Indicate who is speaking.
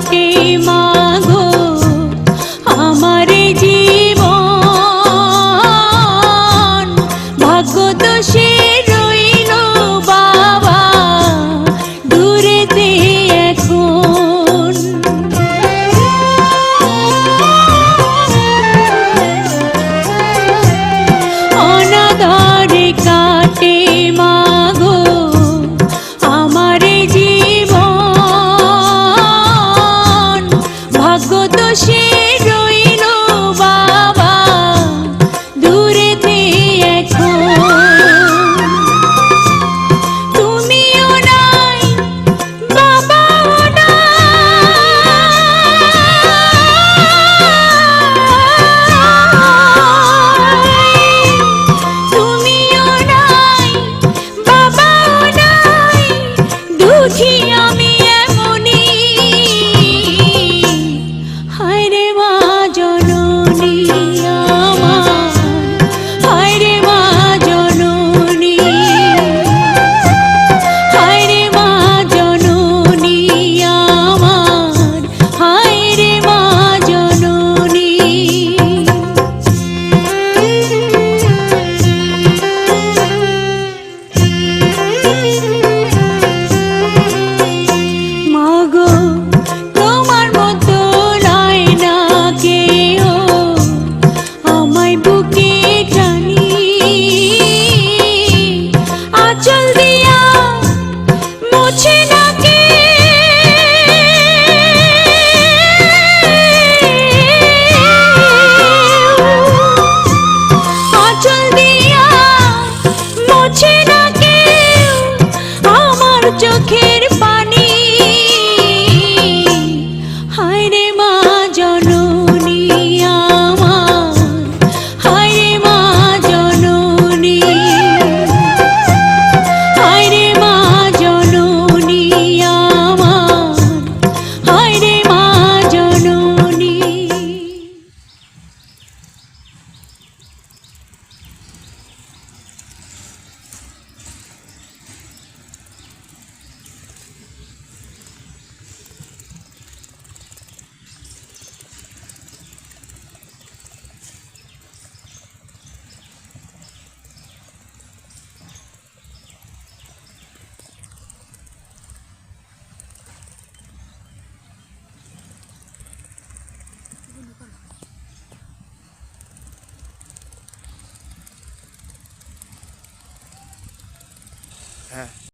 Speaker 1: কাটে মাগো আমার জীবন, ভাগ্য দোষে রইল বাবা দূরেতে এখন। অনাদরে কাটে মাগো আমার জীবন, ভাগ্য দোষে রইল বাবা দূরেতে এখন। তুমিও নাই বাবাও নাই, তুমিও নাই বাবাও নাই, দুঃখী আমি এমনি। হায় রে মা জননী আমার, হায় রে মা জননী, হায় রে মা জননী আমার, হায় রে মা জননী। মাগো তোমার মতো নাই না কেউ আমায় বুকে টানি, আঁচল দিয়া মুছে না আঁচল দিয়া মুছে না কেউ আমার চোখের পানি। হায় রে মা জননী আমার, হায় রে মা জননী, হায় রে মা জননী আমার, হায় রে মা জননী।
Speaker 2: হ্যাঁ।